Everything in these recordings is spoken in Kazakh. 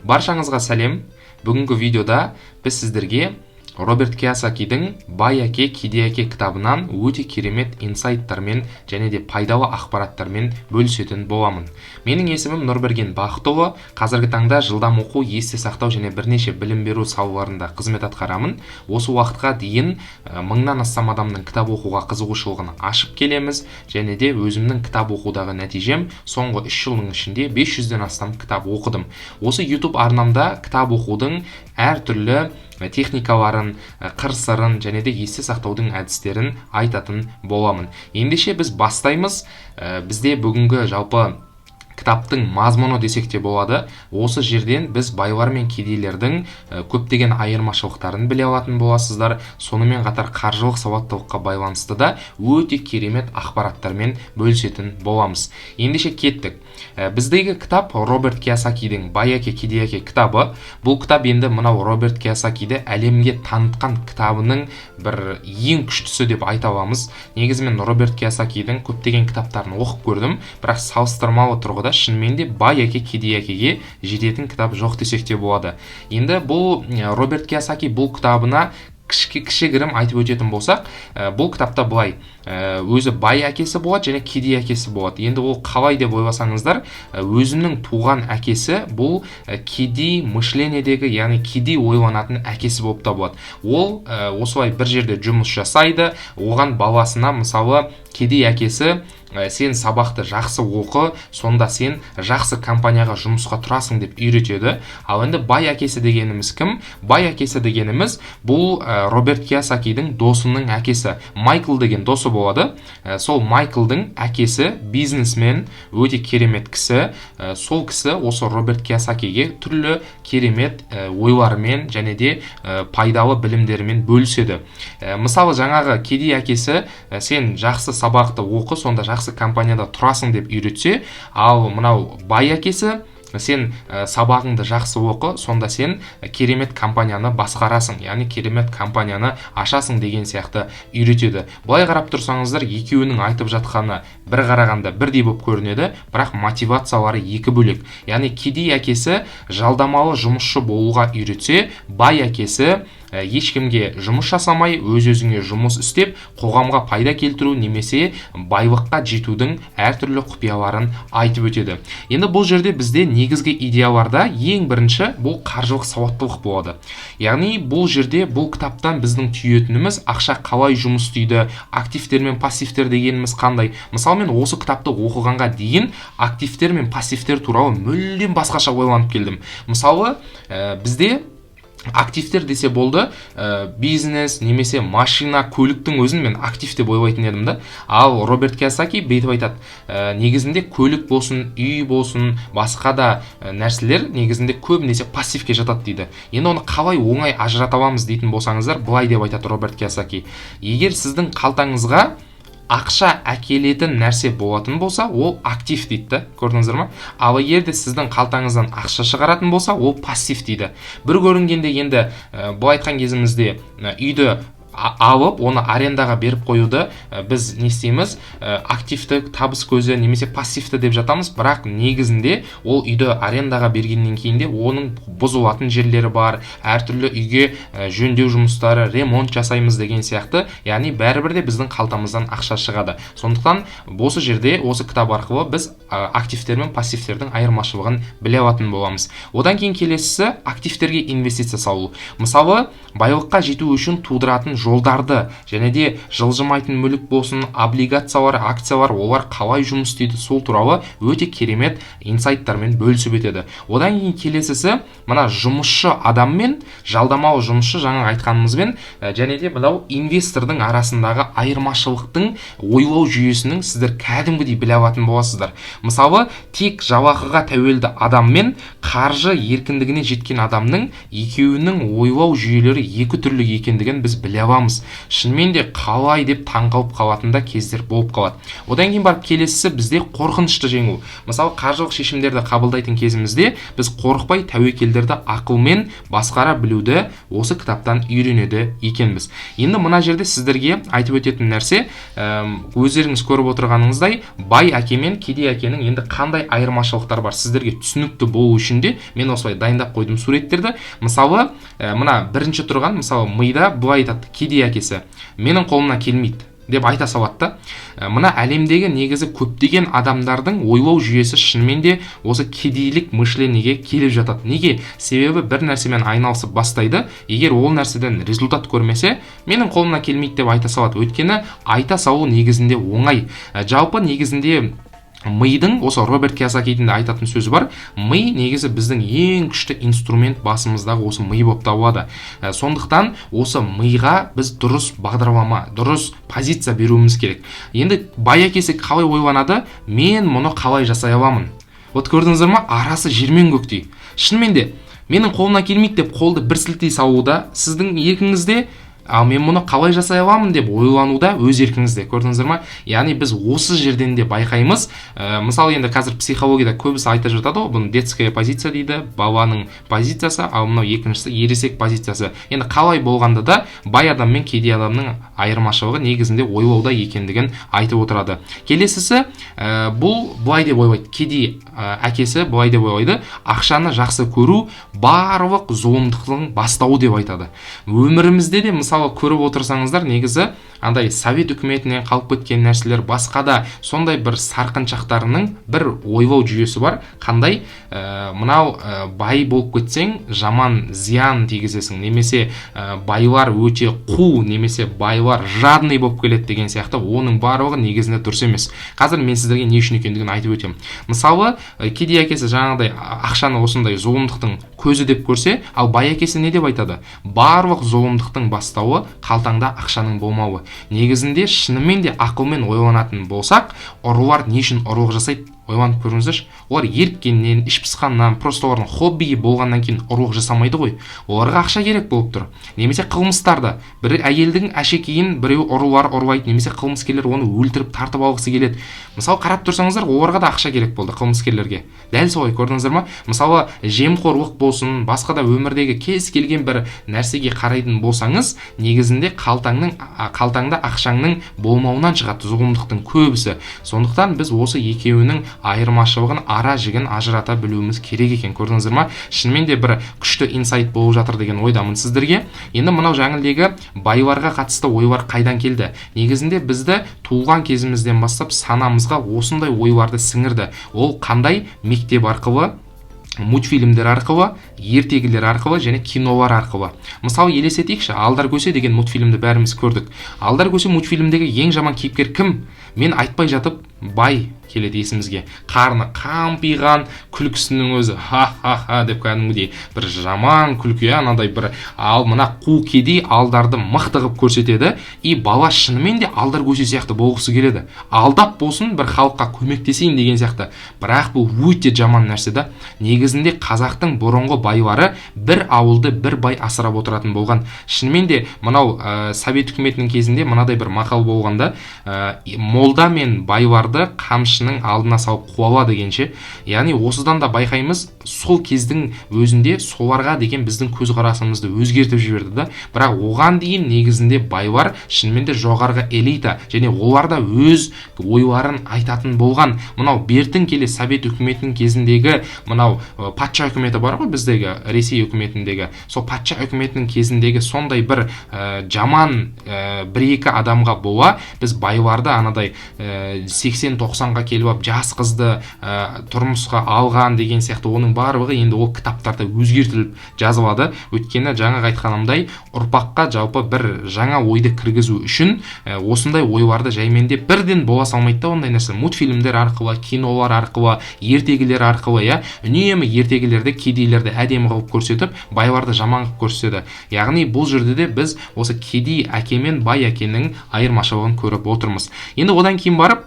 Баршаңызға сәлем. Бүгінгі видеода біз сіздерге Роберт Кийосакидің «Бай әке, кедей әке» кітабынан өте керемет инсайттармен және де пайдалы ақпараттармен бөлісетін боламын. Менің есімім Нұрберген Бақытұлы. Қазіргі таңда жылдам оқу, есте сақтау және бірнеше білім беру салаларында қызмет атқарамын. Осы уақытқа дейін 1000-нан астам адамның кітап оқуға қызығушылығын ашып келеміз, және де өзімнің кітап оқудағы нәтижем соңғы 3 жылдың ішінде 500-ден астам кітап оқыдым. Осы YouTube арнамда кітап оқудың әртүрлі техникаларын, қыр-сырын және де есте сақтаудың әдістерін айтатын боламын. Ендеше біз бастаймыз. Бізде бүгінгі жалпы кітаптың мазмұны десек те болады. Осы жерден біз байлар мен кедейлердің көптеген айырмашылықтарын біле алатын боласыздар. Сонымен қатар қаржылық сауаттылыққа байланысты да өте керемет ақпараттармен бөлісетін боламыз. Ендеше кеттік. Біздегі кітап Роберт Кийосакидің «Бай әке, кедей әке» кітабы. Бұл кітап енді мынау Роберт Кийосакиді әлемге танытқан кітабының бір ең күштісі деп айта аламыз. Негізімен Роберт Кийосакидің көптеген кітаптарын оқып көрдім, бірақ салыстырмалы тұрғыда шынымен де «Бай әке, кедей әкеге» жететін кітап жоқ десек те болады. Енді бұл Роберт Кийосаки бұл кітабына кішігірім айтып өтетін болсақ, бұл кітапта былай, өзі бай әкесі болады және кедей әкесі болады. Енді ол қалай деп ойласаңыздар, өзінің туған әкесі бұл кедей мышлениедегі, яғни кедей ойланатын әкесі болып табылады. Ол осылай бір жерде жұмыс жасайды, оған баласына мысалы кедей әкесі сен сабақты жақсы оқы, сонда сен жақсы компанияға жұмысқа тұрасың деп үйретеді. Ал енді бай әкесі дегеніміз кім? Бай әкесі дегеніміз бұл Роберт Кийосакидің досының әкесі. Майкл деген досы болады. Сол Майклдың әкесі бизнесмен, өте керемет кісі. Сол кісі осы Роберт Кийосакиге түрлі керемет ойларымен және де пайдалы білімдерімен бөліседі. Мысалы жаңағы кедей әкесі сен жақсы сабақты оқы, сонда жақсы компанияда тұрасың деп үйретсе, ал мынау бай әкесі сен сабағыңды жақсы оқы, сонда сен керемет компанияны басқарасың, яғни керемет компанияны ашасың деген сияқты үйретеді. Былай қарап тұрсаңыздар, екеуінің айтып жатқаны бір қарағанда бірдей болып көрінеді, бірақ мотивациялары екі бөлек. Яғни кедей әкесі жалдамалы жұмысшы болуға үйретсе, бай әкесі ешкімге жұмыс жасамай, өз-өзіңе жұмыс істеп, қоғамға пайда келтіру немесе байлыққа жетудің әртүрлі құпияларын айтып өтеді. Енді бұл жерде бізде негізгі идеяларда ең бірінші бұл қаржылық сауаттылық болады. Яғни бұл жерде бұл кітаптан біздің түйетініміз ақша қалай жұмыс істейді, активтер мен пассивтер дегеніміз қандай. Мысалы мен осы кітапты оқығанға дейін активтер мен пассивтер туралы мүлдем басқаша ойланып келдім. Мысалы бізде активтер десе болды, бизнес немесе машина, көліктің өзін мен актив деп ойлайтын едім да. Ал Роберт Кийосаки бүйтіп айтады, негізінде көлік болсын, үй болсын, басқа да нәрселер негізінде көбінесе пассивке жатады дейді. Енді оны қалай оңай ажырата аламыз дейтін болсаңыздар, былай деп айтады Роберт Кийосаки. Егер сіздің қалтаңызға ақша әкелетін нәрсе болатын болса, ол актив дейді, көрдіңіздер ме? Ал егер де сіздің қалтаңыздан ақша шығаратын болса, ол пассив дейді. Bir көрінгенде енді бұл айтқан кезімізде үйді алып, оны арендаға беріп қоюды біз не істейміз? Активті табыс көзі немесе пассивті деп жатамыз, бірақ негізінде ол үйді арендаға бергеннен кейінде оның бұзылатын жерлері бар, әртүрлі үйге жөндеу жұмыстары, ремонт жасаймыз деген сияқты, яғни бәрібір де біздің қалтамыздан ақша шығады. Сондықтан осы жерде, осы кітап арқылы біз активтер мен пассивтердің айырмашылығын біле алатын боламыз. Одан кейін келесісі активтерге инвестиция салу. Мысалы, байлыққа жету үшін тудыратын жолдарды және де жылжымайтын мүлік болсын, облигациялар, акциялар, олар қалай жұмыс істейді, сол туралы өте керемет инсайттармен бөлісіп өтеді. Одан кейін келесісі, мына жұмысшы адам мен жалдамалы жұмысшы, жаңа айтқанымызбен, және де мынау инвестордың арасындағы айырмашылықтың ойлау жүйесінің сіздер кәдімгідей біле алатын боласыздар. Мысалы, тек жалақыға тәуелді адам мен қаржы еркіндігіне жеткен адамның екеуінің ойлау жүйелері екі түрлі екендігін біз біле аламыз. табамыз. Шынымен де қалай деп таңқалып қалатын да кездер болып қалады. Одан кейін барып келесісі бізде қорқынышты жеңу. Мысалы, қаржылық шешімдерді қабылдайтын кезімізде біз қорықпай тәуекелдерді ақылмен басқара білуді осы кітаптан үйренеді екенбіз. Енді мына жерде сіздерге айтып өтетін нәрсе, өздеріңіз көріп отырғаныңыздай, бай әке мен кедей әкенің енді қандай айырмашылықтар бар сіздерге түсінікті болу үшін де мен осылай дайындап қойдым суреттерді. Мысалы, мына бірінші тұрған, мысалы, мида былай айтады, кедей әкесі менің қолымнан келмейді деп айта салады. Мына әлемдегі негізі көптеген адамдардың ойлау жүйесі шынымен де осы кедейлік мышлениеге келіп жатады. Неге? Себебі бір нәрсемен айналысып бастайды, егер ол нәрседен результат көрмесе, менің қолымнан келмейді деп айта салады. Өйткені айта салу негізінде оңай. Жалпы негізінде мидың, осы Роберт Кийосакидің айтатын сөзі бар, ми негізі біздің ең күшті инструмент басымыздағы осы ми болып табылады. Сондықтан осы миға біз дұрыс бағдарлама, дұрыс позиция беруіміз керек. Енді бай әкесі қалай ойланады, мен мұны қалай жасай аламын? Вот көрдіңіздер ма, арасы жер мен көктей. Шынымен де менің қолымнан келмейді деп қолды бір сілтей салуда сіздің еркіңізде, ал мен мұны қалай жасай аламын деп ойлануда өз еркіңізде. Көрдіңіздер ма? Яғни біз осы жерден де байқаймыз. Мысалы, енді қазір психологияда көбісі айта жатады ғой, бұны детская позиция дейді, баланың позициясы, ал мынау екіншісі ересек позициясы. Енді қалай болғанда да бай адам мен кедей адамның айырмашылығы негізінде ойлауда екендігін айтып отырады. Келесісі, бұл былай деп ойлайды. Кедей әкесі былай деп ойлайды, ақшаны жақсы көру барлық зұлымдықтың бастауы деп айтады. Өмірімізде де мысалы көріп отырсаңыздар, негізі андай совет үкіметінен қалып кеткен нәрселер, басқа да сондай бір сарқыншақтарының бір ойлау жүйесі бар. Қандай? Мынау бай болып кетсең жаман зиян тигізесің, немесе байлар өте қу, немесе байлар жадный болып келеді деген сияқты. Оның барлығы негізінде дұрыс емес. Қазір мен сіздерге не үшін екендігін айтып өтемін. Мысалы, кедей әкесі жаңағыдай ақшаны осындай зұлымдықтың көзі деп көрсе, ал бай әкесі не деп айтады? Барлық зұлымдықтың бастауы қалтаңда ақшаның болмауы. Негізінде шынымен де ақылмен ойланатын болсақ, ұрылар не үшін ұрлық жасайды? Ойланып көріңіздерші. Олар еріккеннен, іш пысқаннан, просто олардың хоббиі болғаннан кейін ұрлық жасамайды ғой. Оларға ақша керек болып тұр. Немесе қылмыстарда бір әйелдің әшекейін біреу ұрылар ұрлайды, немесе қылмыскерлер оны өлтіріп тартып алғысы келеді. Мысалы, қарап тұрсаңыздар, оларға да ақша керек болды, қылмыскерлерге. Дәл солай, көрдіңіздер ма? Мысалы, жемқорлық болсын, басқа да өмірдегі кез келген бір нәрсеге қарайтын болсаңыз, негізінде қалтаңда ақшаңның болмауынан шығады зұлымдықтың көбісі. Сондықтан біз осы екеуінің айырмашылығын, ара жігін ажырата білуіміз керек екен. Көрдіңіздер ма? Шынымен де бір күшті инсайт болып жатыр деген ойдамын сіздерге. Енді мынау жаңылдегі байларға қатысты ойлар қайдан келді? Негізінде бізді туылған кезімізден бастап санамызға осындай ойларды сіңірді. Ол қандай? Мектеп арқылы, мультфильмдер арқылы, ертегілер арқылы және кинолар арқылы. Мысалы, елестетейікші, Алдар Көсе деген мультфильмді бәріміз көрдік. Алдар Көсе мультфильмдегі ең жаман кейіпкер кім? Мен айтпай жатып, бай келеді есімізге. Қарны қампиған, күлкісінің өзі ха-ха-ха деп кәдімгідей бір жаман күлкі, анадай бір, ал мына қу кедей Алдарды мықты қылып көрсетеді, и бала шынымен де Алдар Көсе сияқты болғысы келеді. Алдап болсын, бір халыққа көмектесейін деген сияқты. Бірақ бұл өте жаман нәрсе да. Негізінде қазақтың бұрынғы байлары бір ауылды бір бай асырап отыратын болған. Шынымен де мынау совет үкіметінің кезінде мынадай бір мақал болғанда, молда мен байларды қамшының алдына салып қуала дегенше. Яғни осыдан да байқаймыз, сол кездің өзінде соларға деген біздің көзқарасымызды өзгертіп жіберді да. Бірақ оған дейін негізінде байлар шынымен де жоғарғы элита, және олар да өз ойларын айтатын болған. Мынау бертін келе совет үкіметінің кезіндегі мынау патша үкіметі бар ғой біздегі, Ресей үкіметіндегі, сол патша үкіметінің кезіндегі сондай бір жаман бір-екі адамға бола, біз байларды анадай 80-90-ға келіп жас қызды тұрмысқа алған деген сияқты, оның барлығы енді ол кітаптарда өзгертіліп жазылады. Өйткені жаңа айтқанымдай, ұрпаққа жалпы бір жаңа ойды кіргізу үшін осындай ойларды жайменде бірден бола салмайды да. Ондай нәрсе мультфильмдер арқылы, кинолар арқылы, ертегілер арқылы, үнемі ертегілерді, кедейлерді әдемі қылып көрсетіп, байларды жаман қылып көрсетеді. Яғни бұл жерде де біз осы кедей әке мен бай әкенің айырмашылығын көріп отырмыз. Енді одан кейін барып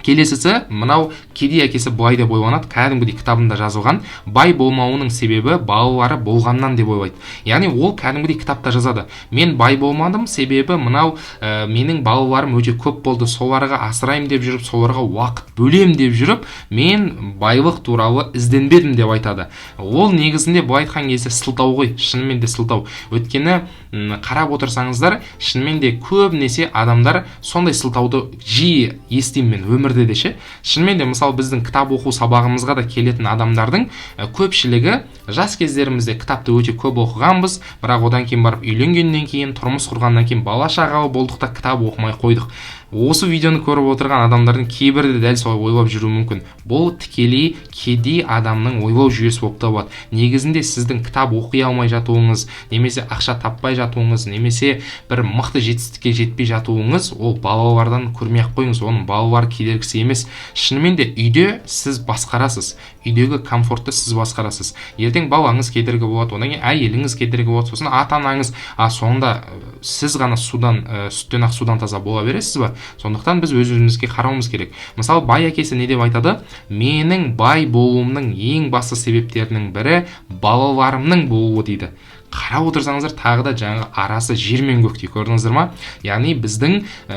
Келесісі, мынау кедей әкесі былай деп ойланады, кәдімгідей кітабында жазылған, бай болмауының себебі балалары болғаннан деп ойлайды. Яғни ол кәдімгідей кітапта жазады. Мен бай болмадым, себебі мынау менің балаларым өте көп болды, соларға асырайым деп жүріп, соларға уақыт бөлем деп жүріп, мен байлық туралы ізденбедім деп айтады. Ол негізінде былай айтқан кезде сылтау ғой, шынымен де сылтау. Өйткені қарап отырсаңыздар, шынымен де көбінесе адамдар сондай сылтауды жиі естимін мен өмірде де ше. Шынымен де мысалы біздің кітап оқу сабағымызға да келетін адамдардың көпшілігі жас кездерімізде кітапты өте көп оқығанбыз, бірақ одан кейін барып үйленгеннен кейін, тұрмыс құрғаннан кейін бала шағалы болдық та кітап оқымай қойдық. Осы видеоны көріп отырған адамдардың кейбірі де дәл солай ойлап жүруі мүмкін. Бұл тікелей кедей адамның ойлау жүйесі болып табылады. Негізінде сіздің кітап оқи алмай жатуыңыз, немесе ақша таппай жатуыңыз, немесе бір мықты жетістікке жетпей жатуыңыз, ол балалардан көрмей-ақ қойыңыз, оның балалар кедергісі емес. Шынымен де үйде сіз басқарасыз, үйдегі комфортты сіз басқарасыз. Ертең балаңыз кедергі болады, одан кейін әйеліңіз кедергі болады, сосын ата-анаңыз, сонда сіз ғана сүттен ақ судан таза бола бересіз ба? Сондықтан біз өз-өзімізге қарауымыз керек. Мысалы, бай әкесі не деп айтады? Менің бай болуымның ең басты себептерінің бірі балаларымның болуы дейді. Қарап отырсаңыздар, тағы да жаңағы арасы жер мен көктей, көрдіңіздер ма? Яғни біздің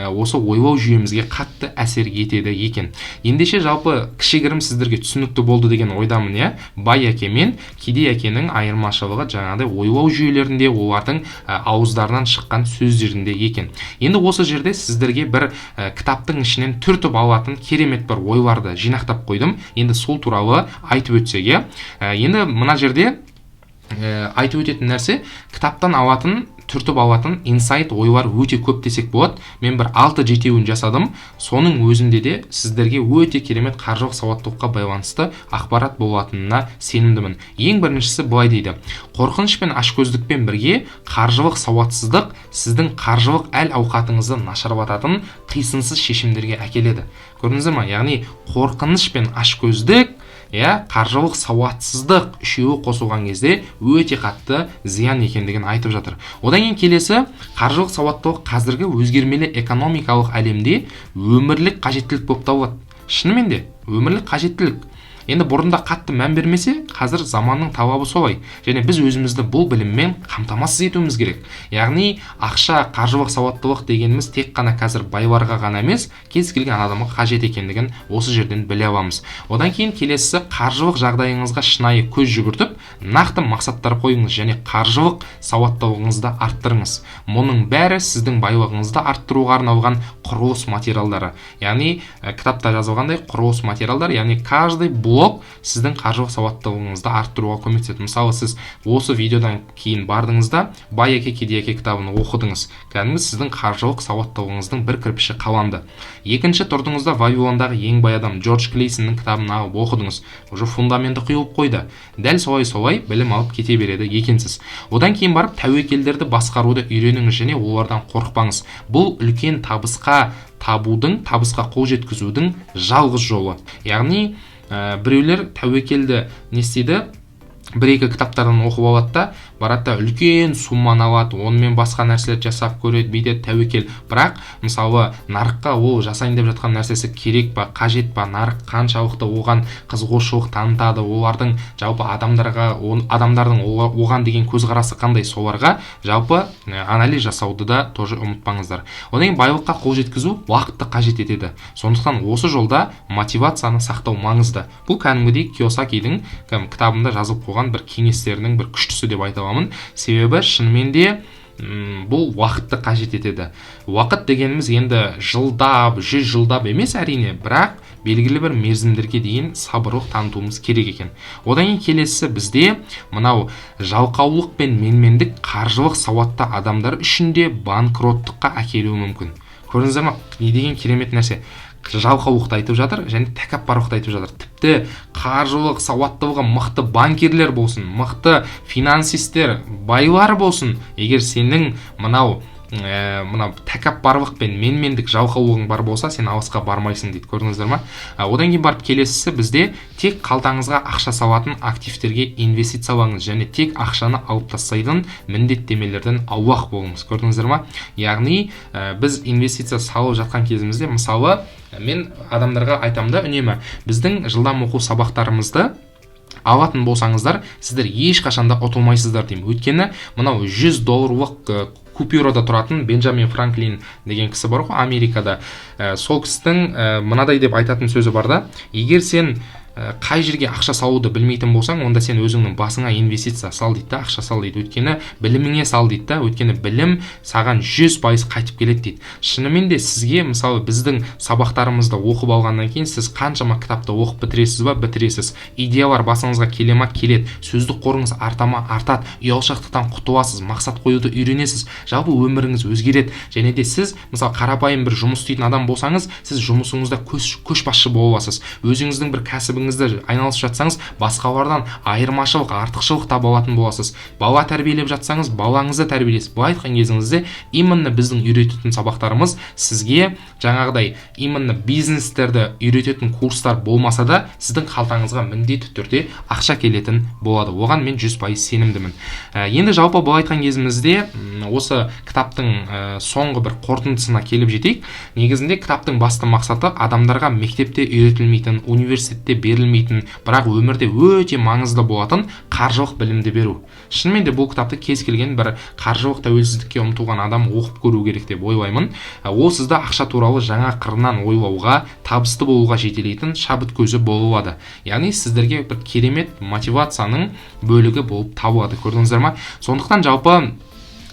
осы ойлау жүйемізге қатты әсер етеді екен. Ендеше жалпы кішігірім сіздерге түсінікті болды деген ойдамын, иә? Бай әке мен кедей әкенің айырмашылығы жаңағыдай ойлау жүйелерінде, олардың ауыздарынан шыққан сөздерінде екен. Енді осы жерде сіздерге бір кітаптың ішінен түртіп алатын керемет бір ойларды жинақтап қойдым. Енді сол туралы айтып өтсек, иә? Енді мына жерде айтып өтетін нәрсе, кітаптан алатын, түртіп алатын инсайт ойлар өте көп десек болады. Мен бір 6-7-еуін жасадым. Соның өзінде де сіздерге өте керемет қаржылық сауаттылыққа байланысты ақпарат болатынына сенімдімін. Ең біріншісі былай дейді: қорқыныш пен ашкөздікпен бірге қаржылық сауатсыздық сіздің қаржылық әл-ауқатыңызды нашарлататын қисынсыз шешімдерге әкеледі. Көрдіңіздер ма? Яғни қорқыныш пен ашкөздік, қаржылық сауатсыздық үшеуі қосылған кезде өте қатты зиян екендігін айтып жатыр. Одан кейін келесі, қаржылық сауаттылық қазіргі өзгермелі экономикалық әлемде өмірлік қажеттілік болып табылады. Шынымен де өмірлік қажеттілік. Енді бұрында қатты мән бермесе, қазір заманның талабы солай. Және біз өзімізді бұл біліммен қамтамасыз етуіміз керек. Яғни ақша, қаржылық сауаттылық дегеніміз тек қана қазір байларға ғана емес, кез келген адамға қажет екендігін осы жерден біле аламыз. Одан кейін келесісі, қаржылық жағдайыңызға шынайы көз жүгіртіп, нақты мақсаттар қойыңыз және қаржылық сауаттылығыңызды арттырыңыз. Мұның бәрі сіздің байлығыңызды арттыруға арналған құрылыс материалдары. Яғни кітапта жазылғандай құрылыс материалдар, яғни каждый блок сіздің қаржылық сауаттылығыңызды арттыруға көмектеседі. Мысалы, сіз осы видеодан кейін бардыңызда Бай әке кедей әке кітабын оқыдыңыз. Кәдімгі сіздің қаржылық сауаттылығыңыздың бір кірпіші қаланды. Екінші тұрдыңызда Вавилондағы ең бай адам Джордж Клейсонның кітабын алып оқыдыңыз. Уже фундаменті құйылып қойды. Дәл солай білім алып кете береді екенсіз. Одан кейін барып тәуекелдерді басқаруды үйреніңіз және олардан қорықпаңыз. Бұл үлкен табысқа қол жеткізудің жалғыз жолы. Яғни біреулер тәуекелді не істейді? Бір-екі кітаптардан оқып алады да, барады да үлкен сумманы алады, онымен басқа нәрселер жасап көреді, бүйтеді, тәуекел. Бірақ мысалы нарыққа ол жасайын деп жатқан нәрсесі керек па, қажет па, нарық қаншалықты оған қызығушылық танытады, олардың жалпы адамдардың оған деген көзқарасы қандай, соларға жалпы анализ жасауды да тоже ұмытпаңыздар. Одан кейін байлыққа қол жеткізу уақытты қажет етеді. Сондықтан осы жолда мотивацияны сақтау маңызды. Бұл кәдімгідей Кийосакидің кітабында жазылып қойған бір кеңестерінің бір күштісі деп айта аламын. Себебі шынымен де бұл уақытты қажет етеді. Уақыт дегеніміз енді жылдап, 100 жылдап емес әрине, бірақ белгілі бір мерзімдерге дейін сабырлық танытуымыз керек екен. Одан кейін келесі бізде мынау жалқаулық пен менмендік қаржылық сауатты адамдар үшін де банкроттыққа әкелуі мүмкін. Көрдіңіздер ма? Не деген керемет нәрсе. Жалқаулықты айтып жатыр және тәкаппарлықты айтып жатыр. Тіпті қаржылық сауаттылығы мықты банкирлер болсын, мықты финансистер, байлар болсын, егер сенің мынау мына тәкаппарлық пен менмендік жалқаулығың бар болса, сен алысқа бармайсың дейді. Көрдіңіздер ма? Одан кейін барып келесісі бізде тек қалтаңызға ақша салатын активтерге инвестициялаңыз және тек ақшаны алып тастайтын міндеттемелерден аулақ болыңыз. Көрдіңіздер ма? Яғни біз инвестиция салып жатқан кезімізде, мысалы, мен адамдарға айтамын да үнемі, біздің жылдам оқу сабақтарымызды алатын болсаңыздар, сіздер ешқашанда ұтылмайсыздар деймін. Өйткені мынау $100 купюрада тұратын Бенджамин Франклин деген кісі бар ғой Америкада. Сол кісінің мынадай деп айтатын сөзі бар да, егер сен қай жерге ақша салуды білмейтін болсаң, онда сен өзіңнің басыңа инвестиция сал дейді, ақша сал дейді. Өйткені біліміңе сал дейді, өйткені білім саған 100% қайтып келеді дейді. Шынымен де сізге, мысалы, біздің сабақтарымызды оқып алғаннан кейін сіз қаншама кітапты оқып бітіресіз ба? Бітіресіз. Идеялар басыңызға келе ма? Келеді. Сөздік қорыңыз арта ма? Артады. Ұялшақтықтан құтыласыз, мақсат қоюды үйренесіз. Жалпы өміріңіз өзгереді. Және де сіз, мысалы, қарапайым бір жұмыс істейтін адам болсаңыз, сіз жұмысыңызда көшбасшы бола аласыз. Өзіңіздің бір кәсібіңізді айналысып жатсаңыз, басқалардан айырмашылық, артықшылық таба алатын боласыз. Бала тәрбиелеп жатсаңыз, балаңызды тәрбиелейсіз. Былай айтқан кезіңізде, именно біздің үйрететін сабақтарымыз сізге жаңағыдай именно бизнестерді үйрететін курстар болмаса да, сіздің қалтаңызға міндетті түрде ақша келетін болады. Оған мен 100% сенімдімін. Енді жалпы былай айтқан кезімізде, осы кітаптың соңғы бір қорытындысына келіп жетейік. Негізінде кітаптың басты мақсаты адамдарға мектепте үйретілмейтін, университетте берілмейтін, бірақ өмірде өте маңызды болатын қаржылық білімді беру. Шынымен де бұл кітапты кез келген бір қаржылық тәуелсіздікке ұмтылған адам оқып көру керек деп ойлаймын. Ол сізді ақша туралы жаңа қырынан ойлауға, табысты болуға жетелейтін шабыт көзі болады. Яғни сіздерге бір керемет мотивацияның бөлігі болып табылады. Көрдіңіздер ма? Сондықтан жалпы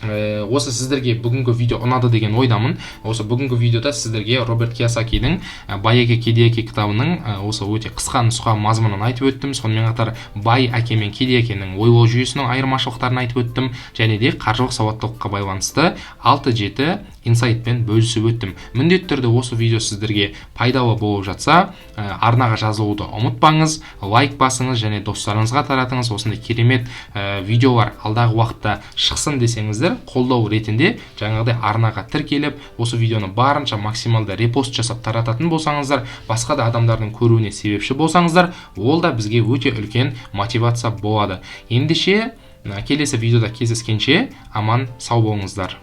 осы сіздерге бүгінгі видео ұнады деген ойдамын. Осы бүгінгі видеода сіздерге Роберт Кийосакидің Бай-әке кедей-әке кітабының осы өте қысқа нұсқа мазмұнын айтып өттім. Сонымен қатар бай әке мен кедей әкенің ойлау жүйесінің айырмашылықтарын айтып өттім. Және де қаржылық сауаттылыққа байланысты 6-7 инсайтпен бөлісіп өттім. Міндетті түрде осы видео сіздерге пайдалы болып жатса, арнаға жазылуды ұмытпаңыз, лайк басыңыз және достарыңызға таратыңыз. Осындай керемет видеолар алдағы уақытта шықсын десеңіздер, қолдау ретінде жаңағыдай арнаға тіркеліп, осы видеоны барынша максималды репост жасап тарататын болсаңыздар, басқа да адамдардың көруіне себепші болсаңыздар, ол да бізге өте үлкен мотивация болады. Ендеше келесі видеода кездескенше аман сау болыңыздар.